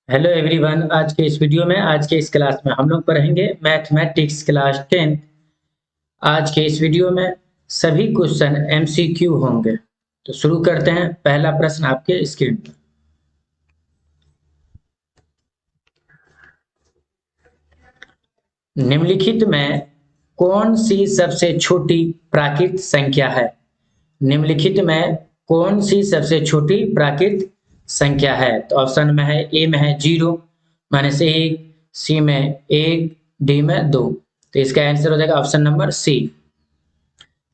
Hello everyone. आज के इस वीडियो में आज के इस क्लास में हम लोग पढ़ेंगे मैथमेटिक्स क्लास 10। आज के इस वीडियो में सभी क्वेश्चन एमसीक्यू होंगे। तो शुरू करते हैं। पहला प्रश्न आपके स्क्रीन पर। निम्नलिखित में कौन सी सबसे छोटी प्राकृत संख्या है? निम्नलिखित में कौन सी सबसे छोटी प्राकृत संख्या है? तो ऑप्शन में है, ए में है 0 माइनस 1, सी में 1, डी में 2। तो इसका आंसर हो जाएगा ऑप्शन नंबर सी।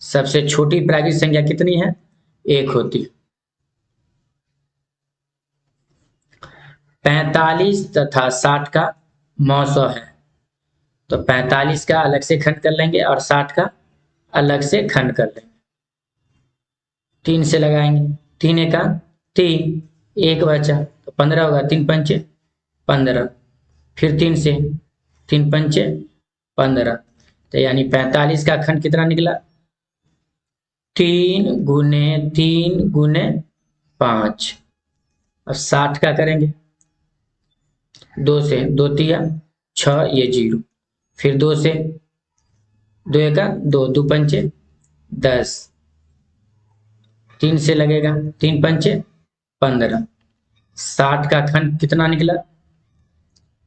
सबसे छोटी प्राकृत संख्या कितनी है? 1 होती है। 45 तथा 60 का मौसो है। तो 45 का अलग से खंड कर लेंगे और 60 का अलग से खंड कर लेंगे। 3 से लगाएंगे, 3 एका 3, 1 बचा तो 15 होगा, 3 पंचे 15। फिर 3 से, 3 पंचे 15। तो यानी 45 का खंड कितना निकला? 3 गुने 3 गुने 5। अब 60 का करेंगे, 2 से, 2 तिया 6, ये 0। फिर 2 से, 2 एका 2, 2 पंचे 10। 3 से लगेगा, 3 पंचे 15। 60 का खंड कितना निकला?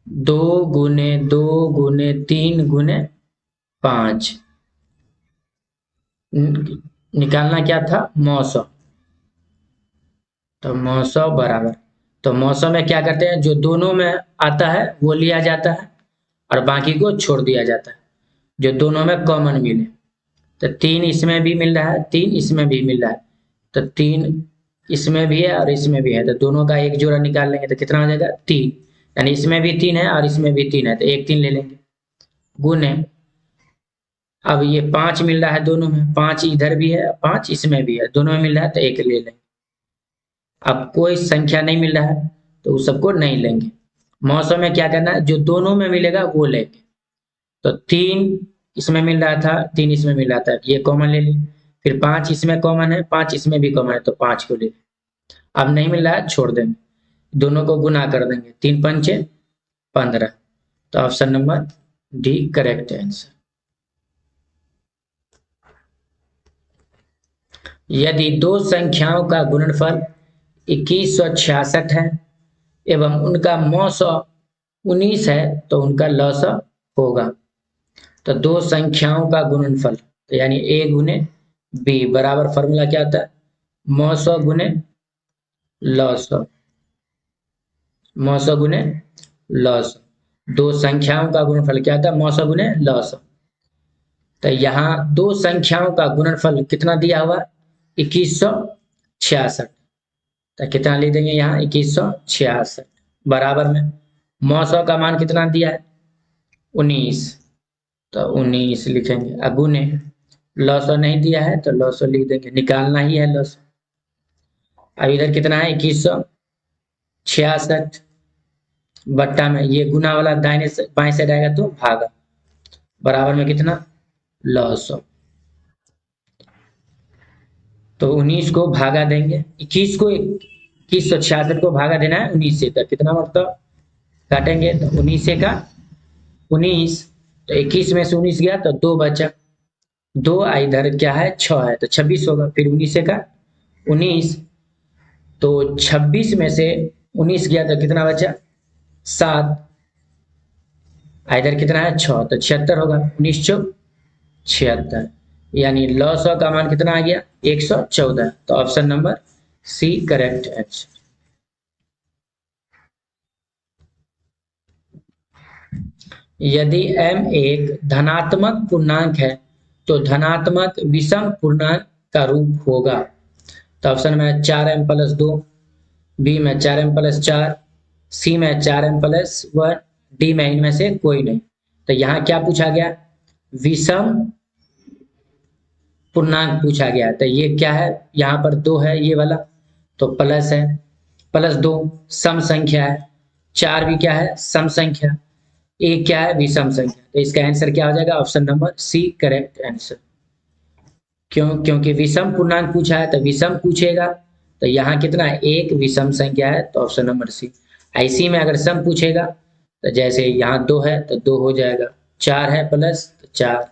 2 गुने 2 गुने 3 गुने 5। निकालना क्या था? मौसो। तो मौसो बराबर, तो मौसो में क्या करते हैं, जो दोनों में आता है वो लिया जाता है और बाकी को छोड़ दिया जाता है, जो दोनों में कॉमन मिले। तो 3 इसमें भी मिल रहा है, 3 इसमें भी मिल रहा है, तो 3 इसमें भी है और इसमें भी है, तो दोनों का एक जोड़ा निकाल लेंगे तो कितना हो जाएगा? 3। यानी इसमें भी 3 है और इसमें भी 3 है, तो एक 3 ले लेंगे। गुने, अब ये 5 मिल रहा है दोनों में, 5 इधर भी है 5 इसमें भी है, दोनों में मिल रहा है तो एक ले लेंगे। अब कोई संख्या नहीं मिल रहा है तो उस सबको नहीं लेंगे। मौसम में क्या करना है, जो दोनों में मिलेगा वो लेंगे। तो 3 इसमें मिल रहा था, 3 इसमें मिल रहा था, ये कॉमन ले ली। फिर 5 इसमें कॉमन है, 5 इसमें भी कॉमन है, तो 5 को ले। अब नहीं मिल रहा है, छोड़ देंगे, दोनों को गुना कर देंगे, 3 पंचे 15। तो option number D correct answer. यदि दो संख्याओं का गुणनफल 2166 है एवं उनका मौसो 19 है तो उनका लौसो होगा। तो दो संख्याओं का गुणनफल, तो यानी ए गुने बी बराबर फॉर्मूला क्या होता है? मौसो गुने लौसो, मौसो गुने लौसो। दो संख्याओं का गुणनफल क्या होता है? मौसो गुने लौसो। तो यहाँ दो संख्याओं का गुणनफल कितना दिया हुआ? 2166। तो कितना लिख देंगे यहाँ? 2166 बराबर में मौसो का मान कितना दिया है? 19, तो 19 लिखेंगे। अब गुने, लौसो नहीं दिया है तो लौसो लिख देंगे, निकालना ही है लौसो। अब इधर कितना है? 2166 बट्टा में ये गुना वाला दाहिने से बाएं साइड आएगा तो भागा, बराबर में कितना? लौसो। तो 19 को भागा देंगे, 2166 को भागा देना है 19 से, तो कितना मतलब काटेंगे तो 19 से का 19, तो 21 में से 19 गया तो 2 बचा, 2 इधर क्या है? 6 है, तो 26 होगा। फिर 19 से का 19, तो 26 में से 19 गया तो कितना बचा? 7, इधर कितना है? 6, तो 76 होगा। 19 चौक 76, यानी लॉस का मान कितना आ गया? 114। तो option number C correct answer. यदि m एक धनात्मक पूर्णांक है तो धनात्मक विषम पूर्णांक का रूप होगा। तो ऑप्शन में 4m प्लस 2, बी में 4m प्लस 4, सी में 4m प्लस 1, डी में इनमें से कोई नहीं। तो यहाँ क्या पूछा गया? विषम पूर्णांक पूछा गया। तो ये क्या है? यहाँ पर 2 है ये वाला, तो प्लस है, प्लस 2 सम संख्या है, 4 भी क्या है? सम संख्या, एक क्या है? विषम संख्या। तो इसका आंसर क्या हो जाएगा? Option number C correct answer. क्योंकि विषम पूर्णांक पूछा है तो विषम पूछेगा, तो यहाँ कितना है? एक विषम संख्या है, तो ऑप्शन नंबर सी। इसी में अगर सम पूछेगा तो जैसे यहाँ 2 है तो 2 हो जाएगा, 4 है प्लस तो 4।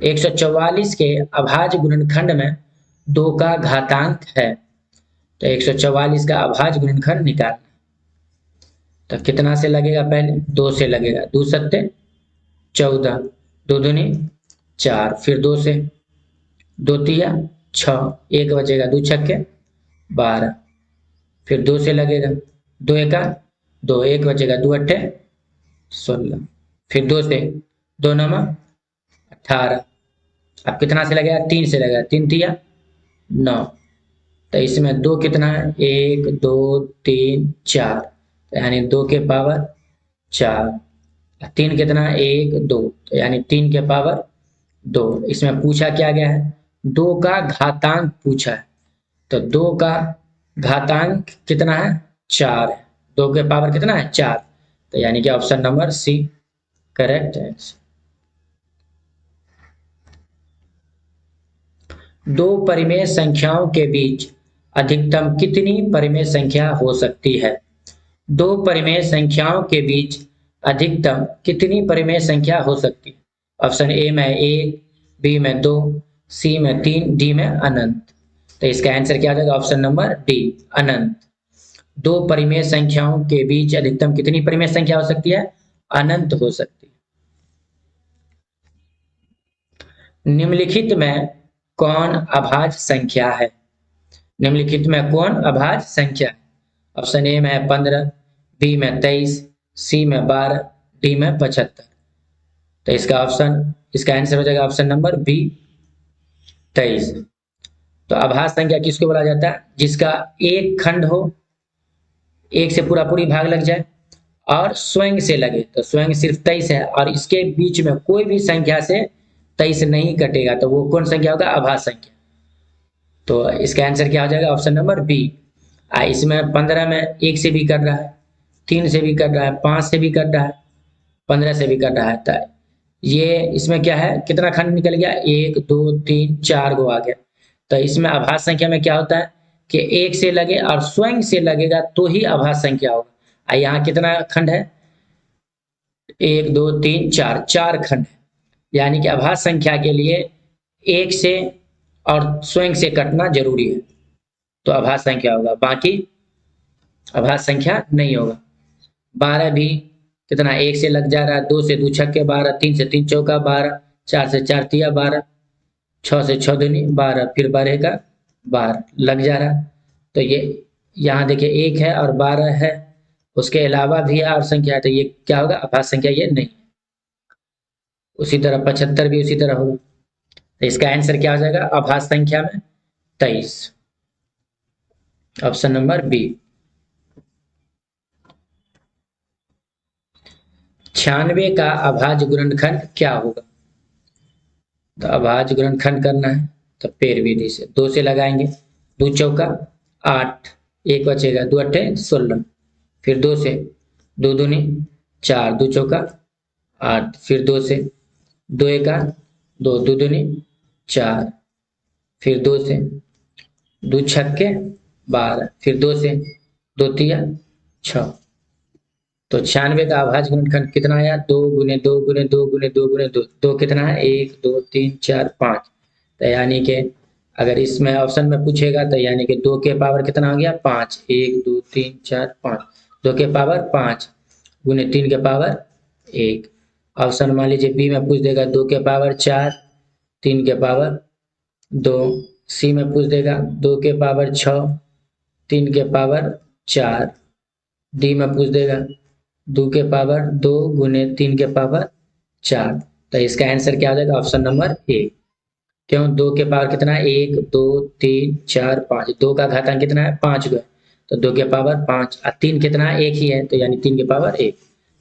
144 के अभाज्य गुणनखंड में 2 का घातांक है, तो 144 का अभाज्य गुणनखंड निकालना। तो कितना से लगेगा, पहले 2 से लगेगा, 2 सत्ते 14, 2 दूनी 4, फिर 2 से, 2 तिया 6, 1 बचेगा, 2 छक्के 12, फिर 2 से लगेगा, 2 एका 2, 1 बचेगा, 2 अट्ठे 16, फिर 2 से, 2 नमा 18। अब कितना से लगेगा, 3 से लगेगा, 3 तिया 9। तो इसमें 2 कितना है, 1 2 3 4, तो यानी 2 के पावर 4। 3 कितना है, 1 2, तो यानी 3 के पावर 2। इसमें पूछा क्या गया है, 2 का घातांक पूछा है, तो 2 का घातांक कितना है, 4 है। 2 के पावर कितना है, 4, तो यानी कि ऑप्शन नंबर सी करेक्ट है। 2 परिमेय संख्याओं के बीच अधिकतम कितनी परिमेय संख्या हो सकती है। 2 परिमेय संख्याओं के बीच अधिकतम कितनी परिमेय संख्या हो सकती है। ऑप्शन ए में 1, बी में 2, सी में 3, डी में अनंत। तो इसका आंसर क्या हो जाएगा, ऑप्शन नंबर डी अनंत। 2 परिमेय संख्याओं के बीच अधिकतम कितनी परिमेय संख्या हो सकती है, अनंत हो सकती है। निम्नलिखित में कौन अभाज्य संख्या है। निम्नलिखित में कौन अभाज्य संख्या है। ऑप्शन ए में 15, बी में 23, सी में 12, डी में 75। तो इसका आंसर हो जाएगा ऑप्शन नंबर बी 23। तो अभाज्य संख्या किसको बोला जाता है, जिसका एक खंड हो, एक से पूरा पूरी भाग लग जाए और स्वयं से लगे। तो स्वयं सिर्फ 23 है और इसके बीच में कोई भी संख्या से 23 नहीं कटेगा, तो वो कौन संख्या होगा, अभाज्य संख्या। तो इसका आंसर क्या हो जाएगा, ऑप्शन नंबर बी। इसमें 15 में 1 से भी कर रहा है, 3 से भी कर रहा है, 5 से भी कर रहा है, 15 से भी कर रहा है। तो ये इसमें क्या है, कितना खंड निकल गया, 1 2 3 4 गो आ गया। तो इसमें अभाज्य संख्या में क्या होता है कि 1 से लगे और स्वयं से लगेगा तो ही अभाज्य संख्या होगा। यहाँ कितना खंड है, 1 2 3 4, 4 खंड है। यानी कि अभाज्य संख्या के लिए 1 से और स्वयं से कटना जरूरी है, तो अभाज्य संख्या होगा, बाकी अभाज्य संख्या नहीं होगा। 12 भी कितना, 1 से लग जा रहा है, 2 से 2 छक्के 12, 3 से 3 चौका 12, 4 से 4 तिया 12, 6 से 6 दूनी 12, फिर 12 का 12 लग जा रहा है। तो ये यहाँ देखिए 1 है और 12 है, उसके अलावा भी और संख्या है, तो ये क्या होगा, अभाज्य संख्या ये नहीं। उसी तरह 75 भी उसी तरह होगा। तो इसका आंसर क्या हो जाएगा, अभाज्य संख्या में 23, ऑप्शन नंबर बी। 96 का अभाज्य गुणनखंड क्या होगा। तो अभाज्य गुणनखंड करना है तो पेड़ विधि से 2 से लगाएंगे, 2 चौका 8, 1 बचेगा, 2 अट्ठे 16, फिर 2 से, 2 दूनी 4, 2 चौका 8, फिर 2 से, 2 एका 2, 2 दूनी 4, फिर 2 से, 2 छक्के 12, फिर 2 से, 2 तिया 6। तो 96 का अभाज्य गुणनखंड कितना आया, 2 गुने 2 गुने 2 गुने 2 गुने 2, 2 कितना है, 1 2 3 4 5। तो यानी कि अगर इसमें ऑप्शन में पूछेगा तो यानी कि 2 के पावर कितना हो गया, 5, 1 2 3 4 5, 2 के पावर 5 गुने 3 के पावर 1। ऑप्शन मान लीजिए बी में पूछ देगा 2 के पावर 4, 3 के पावर 2। सी में पूछ देगा 2 के पावर 6, 3 के पावर 4। डी में पूछ देगा 2 के पावर 2 गुने 3 के पावर 4। तो इसका आंसर क्या हो जाएगा, ऑप्शन नंबर ए। क्यों, 2 के पावर कितना है, 1 2 3 4 5, 2 का घातांक कितना है, 5 गो, तो 2 के पावर 5 और 3 कितना है, 1 ही है, तो यानी 3 के पावर 1।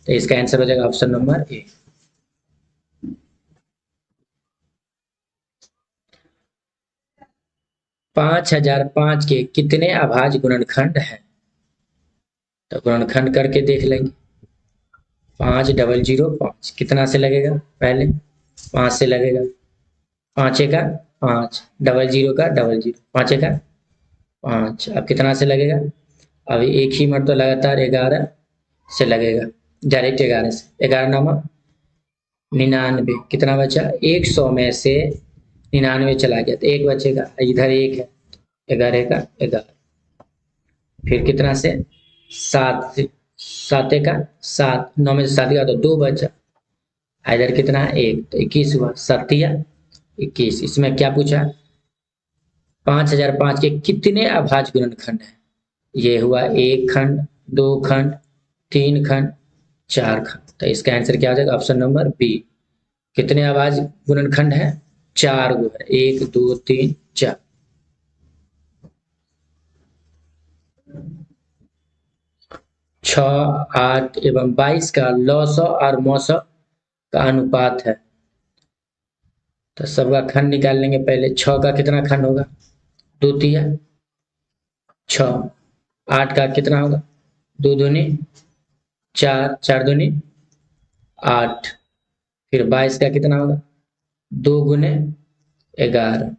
तो इसका आंसर हो जाएगा ऑप्शन नंबर ए। पाँच 5005 के कितने अभाज्य गुणनखंड है। तो गुणनखंड करके देख लेंगे। 5005 कितना से लगेगा, पहले 5 से लगेगा, 5 का 5, डबल जीरो का डबल जीरो, 5 का 5। अब कितना से लगेगा? अब एक ही मरतबा लगातार 11 से लगेगा, डायरेक्ट 11 से। 11 नामा 99, कितना बचा? 100 में से 99 चला गया तो एक बचेगा, इधर एक है, 11 का 11। फिर कितना से? 7 से, 7 का 7, 9 में से 7 गया तो 2 बचा, इधर कितना है? 1, तो 21 हुआ, 7 या 21। इसमें क्या पूछा? 5005 के कितने अभाज्य गुणनखंड हैं? ये हुआ 1 खंड, 2 खंड, 3 खंड, 4 खंड। तो इसका आंसर क्या हो जाएगा? Option number B. कितने अभाज्य गुणनखंड है? 4 गो है, 1 2 3 4। छः, 8 एवं 22 का लौसौ और मौसौ का अनुपात है। तो सबका खंड निकाल लेंगे पहले। 6 का कितना खंड होगा? 2 तिया 6। 8 का कितना होगा? 2 दूनी 4, 4 दूनी 8। फिर 22 का कितना होगा? 2 गुने 11।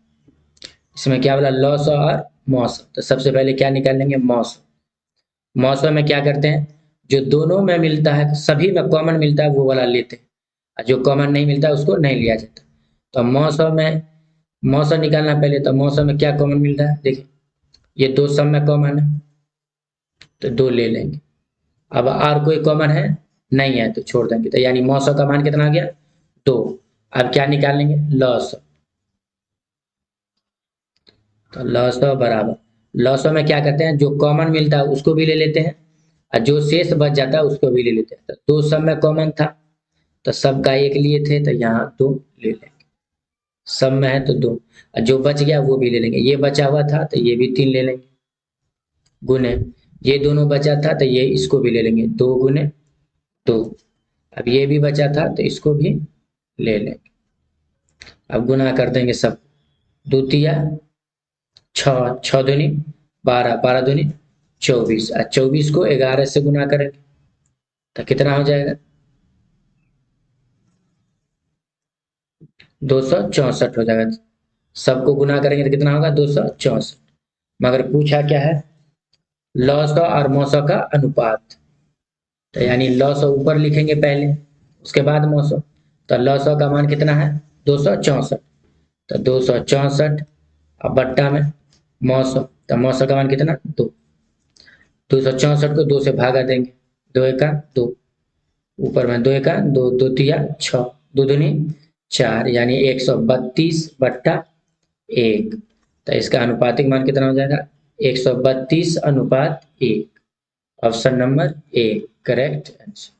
इसमें क्या बोला? लौसौ और मौसौ। तो सबसे पहले क्या निकाल लेंगे? मौसौ। मौसौ में क्या करते हैं? जो दोनों में मिलता है, सभी में कॉमन मिलता है, वो वाला लेते हैं, और जो कॉमन नहीं मिलता उसको नहीं लिया जाता। तो मौसौ में मौसौ निकालना पहले। तो मौसौ में क्या कॉमन मिल रहा है? देखिए, ये 2 सब में कॉमन है तो 2 ले लेंगे। अब और कोई कॉमन है? नहीं है तो छोड़ देंगे। तो यानी मौसौ का मान कितना आ गया? 2। अब क्या निकाल लेंगे? लौसौ। तो लौसौ बराबर, लौसौ में क्या करते हैं? जो कॉमन मिलता है उसको भी ले लेते हैं, और जो शेष बच जाता है उसको भी ले लेते हैं। तो 2 सब में कॉमन था तो सब का 1 लिए थे, तो यहाँ 2 ले लेंगे। सब में है तो 2, और जो बच गया वो भी ले लेंगे। ये बचा हुआ था तो ये भी 3 ले लेंगे, गुने ये दोनों बचा था तो ये इसको भी ले लेंगे, 2 गुने 2। अब ये भी बचा था तो इसको भी ले लेंगे। अब गुना कर देंगे सब। 2 तिया 6, 6 दूनी 12, 12 दूनी 24, और 24 को 11 से गुना करेंगे तो कितना हो जाएगा? 264 हो जाएगा। सबको गुना करेंगे तो कितना होगा? 264। मगर पूछा क्या है? लौसौ और मौसौ का अनुपात। तो यानी लौसौ ऊपर लिखेंगे पहले, उसके बाद मौसौ। तो लौसौ का मान कितना है? 264। तो 264 अब बट्टा में मौसौ। तो मौसौ का मान कितना? 2। 264 को 2 से भागा देंगे, 2 एका 2, ऊपर में 2 एका 2, 2 तिया 6, 2 दूनी 4, यानी 132 बट्टा 1। तो इसका अनुपातिक मान कितना हो जाएगा? 132 अनुपात 1। Option number A correct answer.